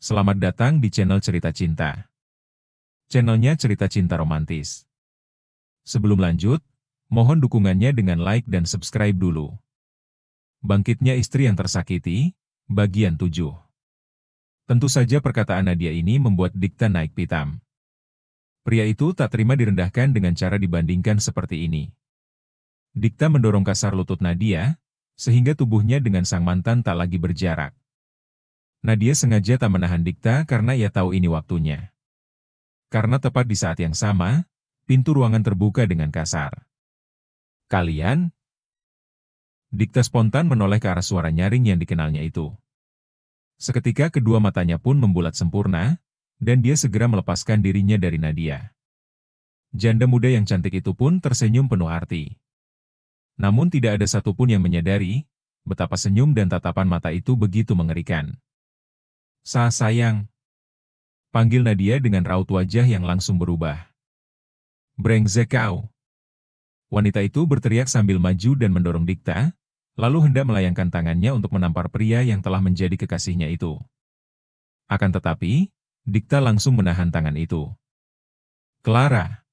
Selamat datang di channel Cerita Cinta. Channelnya Cerita Cinta Romantis. Sebelum lanjut, mohon dukungannya dengan like dan subscribe dulu. Bangkitnya istri yang tersakiti, bagian 7. Tentu saja perkataan Nadia ini membuat Dikta naik pitam. Pria itu tak terima direndahkan dengan cara dibandingkan seperti ini. Dikta mendorong kasar lutut Nadia, sehingga tubuhnya dengan sang mantan tak lagi berjarak. Nadia sengaja tak menahan Dikta karena ia tahu ini waktunya. Karena tepat di saat yang sama, pintu ruangan terbuka dengan kasar. "Kalian?" Dikta spontan menoleh ke arah suara nyaring yang dikenalnya itu. Seketika kedua matanya pun membulat sempurna, dan dia segera melepaskan dirinya dari Nadia. Janda muda yang cantik itu pun tersenyum penuh arti. Namun tidak ada satupun yang menyadari betapa senyum dan tatapan mata itu begitu mengerikan. Sayang," panggil Nadia dengan raut wajah yang langsung berubah. "Brengsek kau!" Wanita itu berteriak sambil maju dan mendorong Dikta, lalu hendak melayangkan tangannya untuk menampar pria yang telah menjadi kekasihnya itu. Akan tetapi, Dikta langsung menahan tangan itu. "Clara,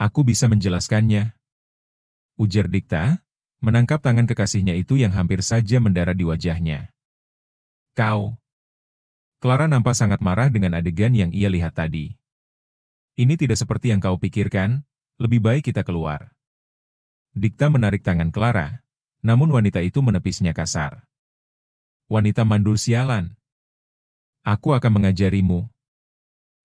aku bisa menjelaskannya," ujar Dikta, menangkap tangan kekasihnya itu yang hampir saja mendarat di wajahnya. "Kau..." Clara nampak sangat marah dengan adegan yang ia lihat tadi. "Ini tidak seperti yang kau pikirkan, lebih baik kita keluar." Dikta menarik tangan Clara, namun wanita itu menepisnya kasar. "Wanita mandul sialan. Aku akan mengajarimu."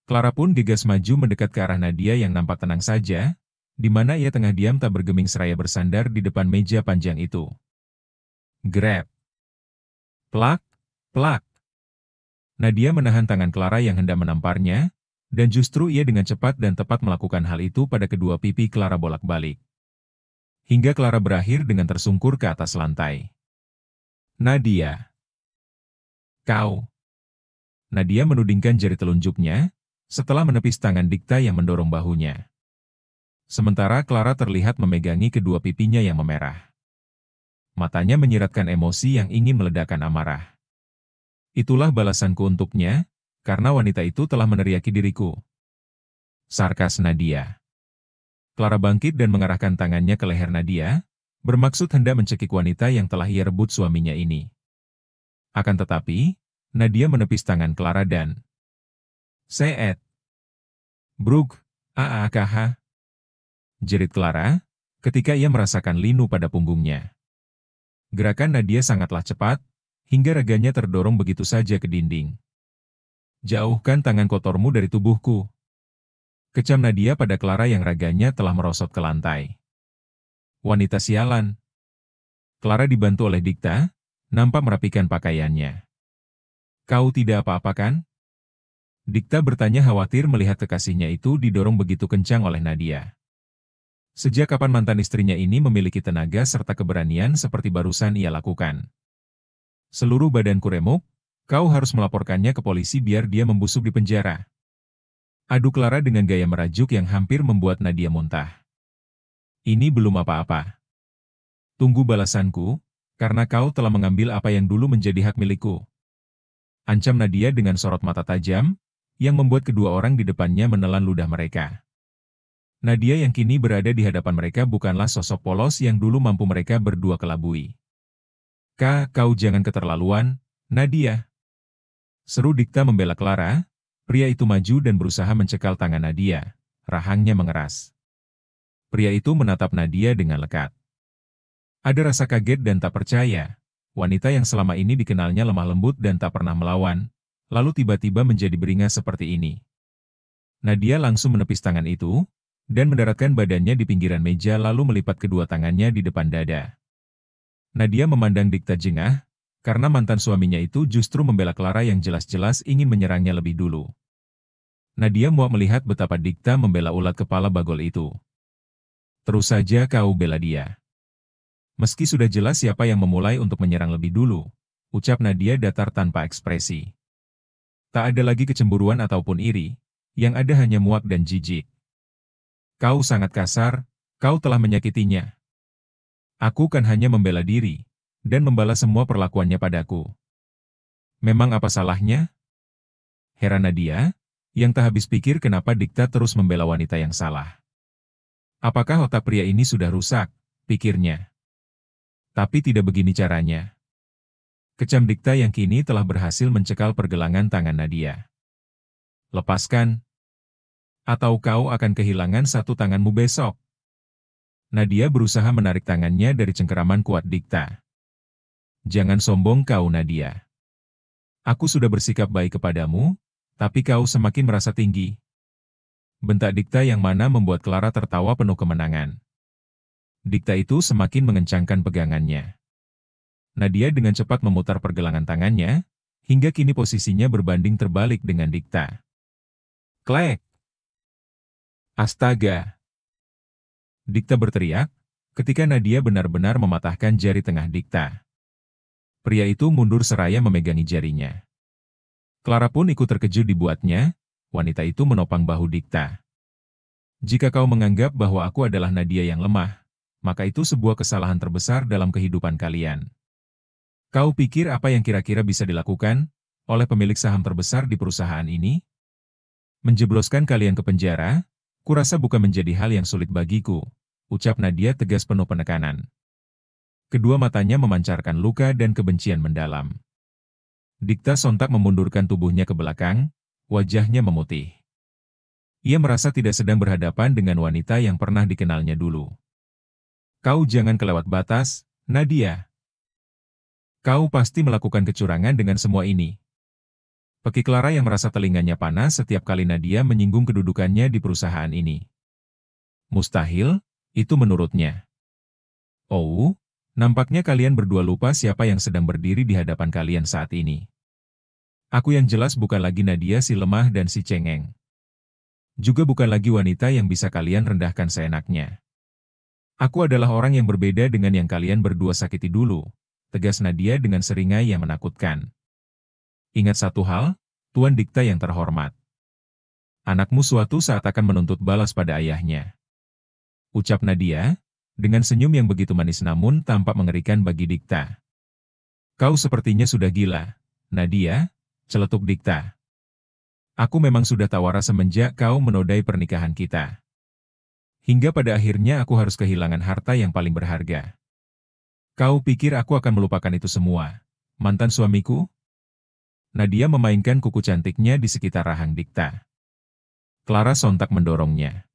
Clara pun gegas maju mendekat ke arah Nadia yang nampak tenang saja, di mana ia tengah diam tak bergeming seraya bersandar di depan meja panjang itu. Grab. Plak, plak. Nadia menahan tangan Clara yang hendak menamparnya, dan justru ia dengan cepat dan tepat melakukan hal itu pada kedua pipi Clara bolak-balik. Hingga Clara berakhir dengan tersungkur ke atas lantai. "Nadia. Kau." Nadia menudingkan jari telunjuknya, setelah menepis tangan Dikta yang mendorong bahunya. Sementara Clara terlihat memegangi kedua pipinya yang memerah. Matanya menyiratkan emosi yang ingin meledakkan amarah. "Itulah balasanku untuknya, karena wanita itu telah meneriaki diriku," sarkas Nadia. Clara bangkit dan mengarahkan tangannya ke leher Nadia, bermaksud hendak mencekik wanita yang telah ia rebut suaminya ini. Akan tetapi, Nadia menepis tangan Clara dan "Seet. Brug, aakh," jerit Clara, ketika ia merasakan linu pada punggungnya. Gerakan Nadia sangatlah cepat, hingga raganya terdorong begitu saja ke dinding. "Jauhkan tangan kotormu dari tubuhku," kecam Nadia pada Clara yang raganya telah merosot ke lantai. "Wanita sialan." Clara dibantu oleh Dikta, nampak merapikan pakaiannya. "Kau tidak apa-apa kan?" Dikta bertanya khawatir melihat kekasihnya itu didorong begitu kencang oleh Nadia. Sejak kapan mantan istrinya ini memiliki tenaga serta keberanian seperti barusan ia lakukan? "Seluruh badanku remuk, kau harus melaporkannya ke polisi biar dia membusuk di penjara," adu Clara dengan gaya merajuk yang hampir membuat Nadia muntah. "Ini belum apa-apa. Tunggu balasanku, karena kau telah mengambil apa yang dulu menjadi hak milikku," ancam Nadia dengan sorot mata tajam, yang membuat kedua orang di depannya menelan ludah mereka. Nadia yang kini berada di hadapan mereka bukanlah sosok polos yang dulu mampu mereka berdua kelabui. Kau jangan keterlaluan, Nadia," seru Dikta membela Clara. Pria itu maju dan berusaha mencekal tangan Nadia, rahangnya mengeras. Pria itu menatap Nadia dengan lekat. Ada rasa kaget dan tak percaya. Wanita yang selama ini dikenalnya lemah lembut dan tak pernah melawan, lalu tiba-tiba menjadi beringas seperti ini. Nadia langsung menepis tangan itu, dan mendaratkan badannya di pinggiran meja lalu melipat kedua tangannya di depan dada. Nadia memandang Dikta jengah, karena mantan suaminya itu justru membela Clara yang jelas-jelas ingin menyerangnya lebih dulu. Nadia muak melihat betapa Dikta membela ulat kepala bagol itu. "Terus saja kau bela dia. Meski sudah jelas siapa yang memulai untuk menyerang lebih dulu," ucap Nadia datar tanpa ekspresi. Tak ada lagi kecemburuan ataupun iri, yang ada hanya muak dan jijik. "Kau sangat kasar, kau telah menyakitinya. Aku kan hanya membela diri, dan membalas semua perlakuannya padaku. Memang apa salahnya? Heran Nadia, yang tak habis pikir kenapa Dikta terus membela wanita yang salah. Apakah otak pria ini sudah rusak, pikirnya. Tapi tidak begini caranya. Kecam Dikta yang kini telah berhasil mencekal pergelangan tangan Nadia. Lepaskan, atau kau akan kehilangan satu tanganmu besok. Nadia berusaha menarik tangannya dari cengkeraman kuat Dikta. Jangan sombong kau Nadia. Aku sudah bersikap baik kepadamu, tapi kau semakin merasa tinggi. Bentak Dikta yang mana membuat Clara tertawa penuh kemenangan. Dikta itu semakin mengencangkan pegangannya. Nadia dengan cepat memutar pergelangan tangannya, hingga kini posisinya berbanding terbalik dengan Dikta. Klek! Astaga! Dikta berteriak, ketika Nadia benar-benar mematahkan jari tengah Dikta. Pria itu mundur seraya memegangi jarinya. Clara pun ikut terkejut dibuatnya, wanita itu menopang bahu Dikta. Jika kau menganggap bahwa aku adalah Nadia yang lemah, maka itu sebuah kesalahan terbesar dalam kehidupan kalian. Kau pikir apa yang kira-kira bisa dilakukan oleh pemilik saham terbesar di perusahaan ini? Menjebloskan kalian ke penjara, kurasa bukan menjadi hal yang sulit bagiku, ucap Nadia tegas penuh penekanan. Kedua matanya memancarkan luka dan kebencian mendalam. Dikta sontak memundurkan tubuhnya ke belakang, wajahnya memutih. Ia merasa tidak sedang berhadapan dengan wanita yang pernah dikenalnya dulu. Kau jangan kelewat batas, Nadia. Kau pasti melakukan kecurangan dengan semua ini. Peki Clara yang merasa telinganya panas setiap kali Nadia menyinggung kedudukannya di perusahaan ini. Mustahil, itu menurutnya. Oh, nampaknya kalian berdua lupa siapa yang sedang berdiri di hadapan kalian saat ini. Aku yang jelas bukan lagi Nadia si lemah dan si cengeng. Juga bukan lagi wanita yang bisa kalian rendahkan seenaknya. Aku adalah orang yang berbeda dengan yang kalian berdua sakiti dulu, tegas Nadia dengan seringai yang menakutkan. Ingat satu hal, Tuan Dikta yang terhormat. Anakmu suatu saat akan menuntut balas pada ayahnya. Ucap Nadia, dengan senyum yang begitu manis namun tampak mengerikan bagi Dikta. Kau sepertinya sudah gila, Nadia, celetuk Dikta. Aku memang sudah tawara semenjak kau menodai pernikahan kita. Hingga pada akhirnya aku harus kehilangan harta yang paling berharga. Kau pikir aku akan melupakan itu semua, mantan suamiku? Nadia memainkan kuku cantiknya di sekitar rahang Dikta. Clara sontak mendorongnya.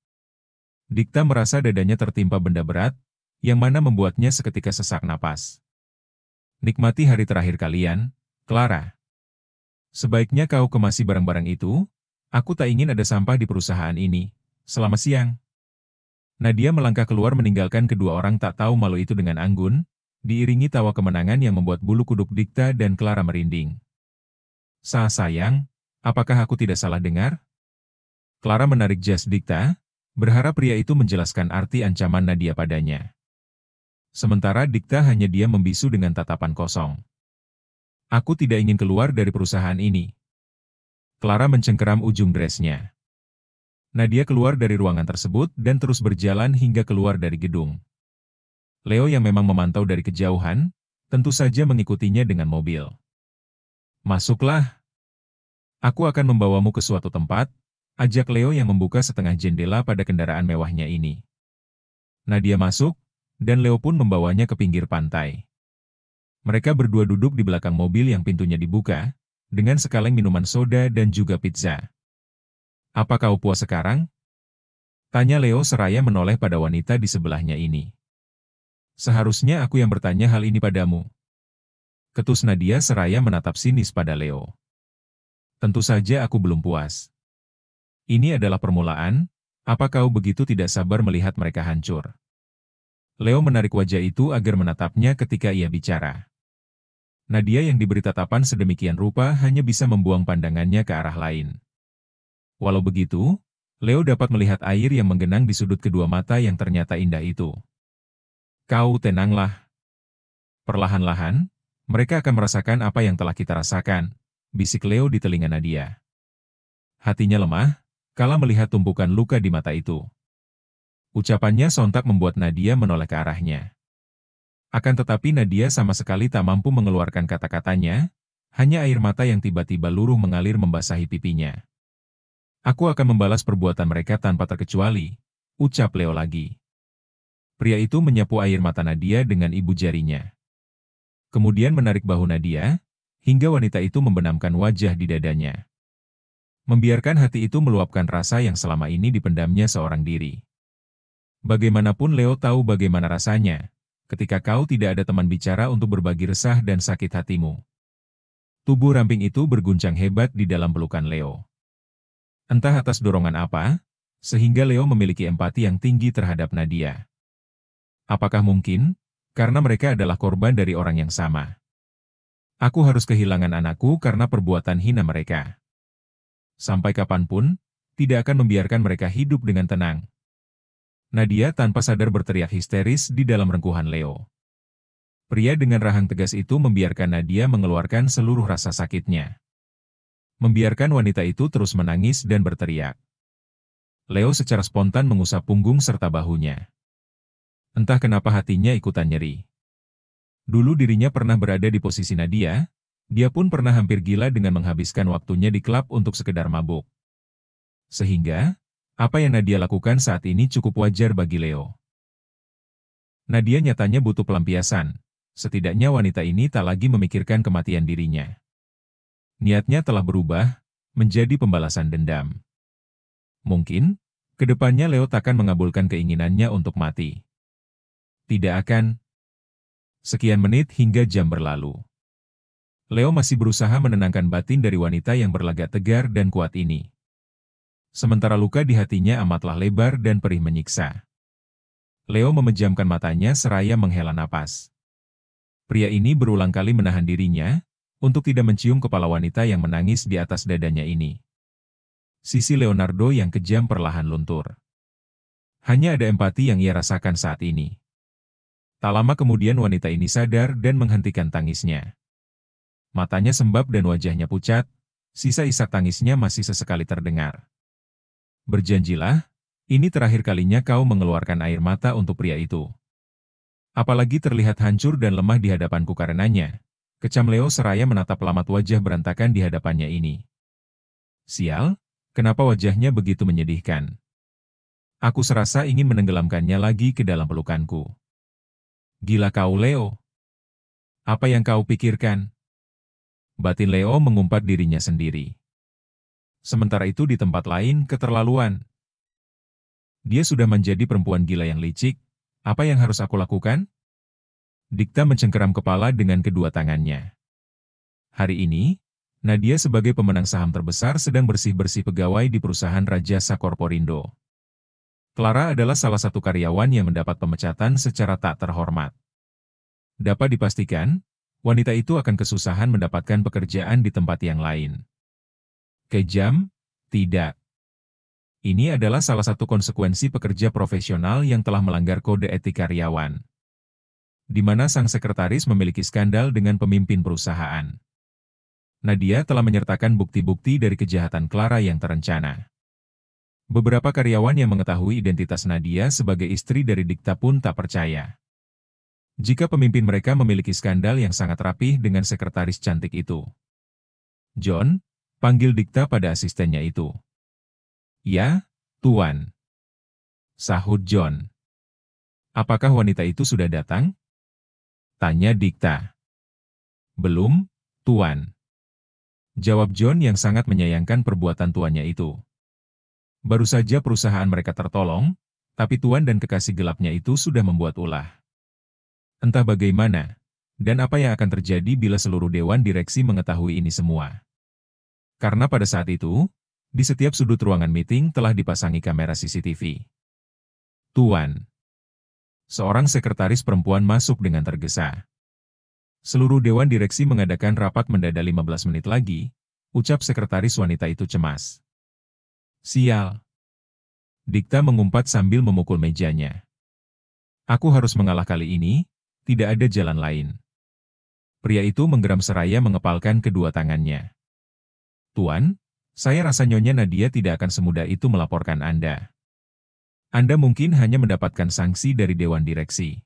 Dikta merasa dadanya tertimpa benda berat, yang mana membuatnya seketika sesak napas. Nikmati hari terakhir kalian, Clara. Sebaiknya kau kemasi barang-barang itu, aku tak ingin ada sampah di perusahaan ini. Selamat siang. Nadia melangkah keluar meninggalkan kedua orang tak tahu malu itu dengan anggun, diiringi tawa kemenangan yang membuat bulu kuduk Dikta dan Clara merinding. Sayang, apakah aku tidak salah dengar? Clara menarik jas Dikta, berharap pria itu menjelaskan arti ancaman Nadia padanya. Sementara Dikta hanya diam membisu dengan tatapan kosong. Aku tidak ingin keluar dari perusahaan ini. Clara mencengkeram ujung dressnya. Nadia keluar dari ruangan tersebut dan terus berjalan hingga keluar dari gedung. Leo yang memang memantau dari kejauhan, tentu saja mengikutinya dengan mobil. Masuklah. Aku akan membawamu ke suatu tempat, ajak Leo yang membuka setengah jendela pada kendaraan mewahnya ini. Nadia masuk, dan Leo pun membawanya ke pinggir pantai. Mereka berdua duduk di belakang mobil yang pintunya dibuka, dengan sekaleng minuman soda dan juga pizza. Apa kau puas sekarang? Tanya Leo seraya menoleh pada wanita di sebelahnya ini. Seharusnya aku yang bertanya hal ini padamu. Ketus Nadia seraya menatap sinis pada Leo. Tentu saja aku belum puas. Ini adalah permulaan, apa kau begitu tidak sabar melihat mereka hancur? Leo menarik wajah itu agar menatapnya ketika ia bicara. Nadia yang diberi tatapan sedemikian rupa hanya bisa membuang pandangannya ke arah lain. Walau begitu, Leo dapat melihat air yang menggenang di sudut kedua mata yang ternyata indah itu. Kau tenanglah. Perlahan-lahan, mereka akan merasakan apa yang telah kita rasakan, bisik Leo di telinga Nadia. Hatinya lemah, kala melihat tumpukan luka di mata itu. Ucapannya sontak membuat Nadia menoleh ke arahnya. Akan tetapi Nadia sama sekali tak mampu mengeluarkan kata-katanya, hanya air mata yang tiba-tiba luruh mengalir membasahi pipinya. Aku akan membalas perbuatan mereka tanpa terkecuali, ucap Leo lagi. Pria itu menyapu air mata Nadia dengan ibu jarinya. Kemudian menarik bahu Nadia, hingga wanita itu membenamkan wajah di dadanya. Membiarkan hati itu meluapkan rasa yang selama ini dipendamnya seorang diri. Bagaimanapun Leo tahu bagaimana rasanya, ketika kau tidak ada teman bicara untuk berbagi resah dan sakit hatimu. Tubuh ramping itu berguncang hebat di dalam pelukan Leo. Entah atas dorongan apa, sehingga Leo memiliki empati yang tinggi terhadap Nadia. Apakah mungkin, karena mereka adalah korban dari orang yang sama? Aku harus kehilangan anakku karena perbuatan hina mereka. Sampai kapanpun, tidak akan membiarkan mereka hidup dengan tenang. Nadia tanpa sadar berteriak histeris di dalam rengkuhan Leo. Pria dengan rahang tegas itu membiarkan Nadia mengeluarkan seluruh rasa sakitnya. Membiarkan wanita itu terus menangis dan berteriak. Leo secara spontan mengusap punggung serta bahunya. Entah kenapa hatinya ikutan nyeri. Dulu dirinya pernah berada di posisi Nadia, dia pun pernah hampir gila dengan menghabiskan waktunya di klub untuk sekedar mabuk. Sehingga, apa yang Nadia lakukan saat ini cukup wajar bagi Leo. Nadia nyatanya butuh pelampiasan, setidaknya wanita ini tak lagi memikirkan kematian dirinya. Niatnya telah berubah, menjadi pembalasan dendam. Mungkin, kedepannya Leo takkan mengabulkan keinginannya untuk mati. Tidak akan. Sekian menit hingga jam berlalu. Leo masih berusaha menenangkan batin dari wanita yang berlagak tegar dan kuat ini. Sementara luka di hatinya amatlah lebar dan perih menyiksa. Leo memejamkan matanya seraya menghela napas. Pria ini berulang kali menahan dirinya, untuk tidak mencium kepala wanita yang menangis di atas dadanya ini. Sisi Leonardo yang kejam perlahan luntur. Hanya ada empati yang ia rasakan saat ini. Tak lama kemudian wanita ini sadar dan menghentikan tangisnya. Matanya sembab dan wajahnya pucat, sisa isak tangisnya masih sesekali terdengar. Berjanjilah, ini terakhir kalinya kau mengeluarkan air mata untuk pria itu. Apalagi terlihat hancur dan lemah di hadapanku karenanya, kecam Leo seraya menatap lamat wajah berantakan di hadapannya ini. Sial, kenapa wajahnya begitu menyedihkan? Aku serasa ingin menenggelamkannya lagi ke dalam pelukanku. Gila kau Leo. Apa yang kau pikirkan? Batin Leo mengumpat dirinya sendiri. Sementara itu di tempat lain keterlaluan. Dia sudah menjadi perempuan gila yang licik, apa yang harus aku lakukan? Dikta mencengkeram kepala dengan kedua tangannya. Hari ini, Nadia sebagai pemenang saham terbesar sedang bersih-bersih pegawai di perusahaan Rajasa Corporindo. Clara adalah salah satu karyawan yang mendapat pemecatan secara tak terhormat. Dapat dipastikan, wanita itu akan kesusahan mendapatkan pekerjaan di tempat yang lain. Kejam? Tidak. Ini adalah salah satu konsekuensi pekerja profesional yang telah melanggar kode etik karyawan. Di mana sang sekretaris memiliki skandal dengan pemimpin perusahaan. Nadia telah menyertakan bukti-bukti dari kejahatan Clara yang terencana. Beberapa karyawan yang mengetahui identitas Nadia sebagai istri dari Dikta pun tak percaya. Jika pemimpin mereka memiliki skandal yang sangat rapih dengan sekretaris cantik itu. John, panggil Dikta pada asistennya itu. Ya, Tuan. Sahut John. Apakah wanita itu sudah datang? Tanya Dikta. Belum, Tuan. Jawab John yang sangat menyayangkan perbuatan tuannya itu. Baru saja perusahaan mereka tertolong, tapi Tuan dan kekasih gelapnya itu sudah membuat ulah. Entah bagaimana, dan apa yang akan terjadi bila seluruh dewan direksi mengetahui ini semua. Karena pada saat itu, di setiap sudut ruangan meeting telah dipasangi kamera CCTV. Tuan. Seorang sekretaris perempuan masuk dengan tergesa. Seluruh dewan direksi mengadakan rapat mendadak 15 menit lagi, ucap sekretaris wanita itu cemas. Sial. Dikta mengumpat sambil memukul mejanya. Aku harus mengalah kali ini, tidak ada jalan lain. Pria itu menggeram seraya mengepalkan kedua tangannya. Tuan, saya rasa Nyonya Nadia tidak akan semudah itu melaporkan Anda. Anda mungkin hanya mendapatkan sanksi dari Dewan Direksi.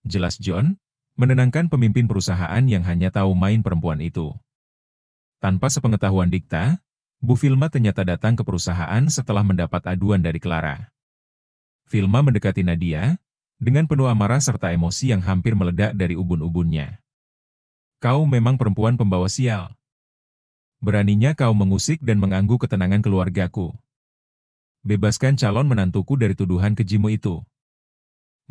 Jelas John, Menenangkan pemimpin perusahaan yang hanya tahu main perempuan itu. Tanpa sepengetahuan Dikta, Bu Vilma ternyata datang ke perusahaan setelah mendapat aduan dari Clara. Vilma mendekati Nadia, dengan penuh amarah serta emosi yang hampir meledak dari ubun-ubunnya. Kau memang perempuan pembawa sial. Beraninya kau mengusik dan mengganggu ketenangan keluargaku. Bebaskan calon menantuku dari tuduhan kejimu itu.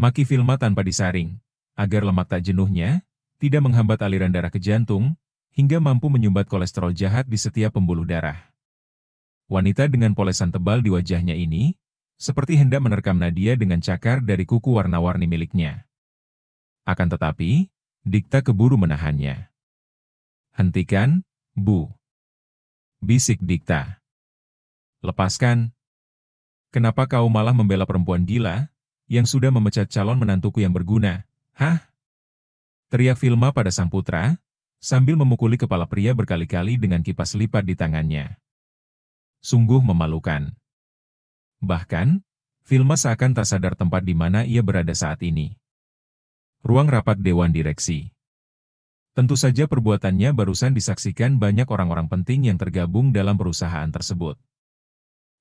Maki Vilma tanpa disaring, agar lemak tak jenuhnya, tidak menghambat aliran darah ke jantung, hingga mampu menyumbat kolesterol jahat di setiap pembuluh darah. Wanita dengan polesan tebal di wajahnya ini, seperti hendak menerkam Nadia dengan cakar dari kuku warna-warni miliknya. Akan tetapi, Dikta keburu menahannya. Hentikan, Bu. Bisik Dikta. Lepaskan. Kenapa kau malah membela perempuan gila, yang sudah memecat calon menantuku yang berguna? Hah? Teriak Vilma pada sang putra, sambil memukuli kepala pria berkali-kali dengan kipas lipat di tangannya. Sungguh memalukan. Bahkan, Vilma seakan tak sadar tempat di mana ia berada saat ini. Ruang rapat Dewan Direksi. Tentu saja perbuatannya barusan disaksikan banyak orang-orang penting yang tergabung dalam perusahaan tersebut.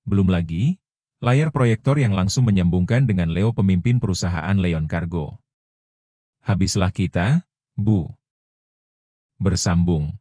Belum lagi, layar proyektor yang langsung menyambungkan dengan Leo pemimpin perusahaan Leon Cargo. Habislah kita, Bu. Bersambung.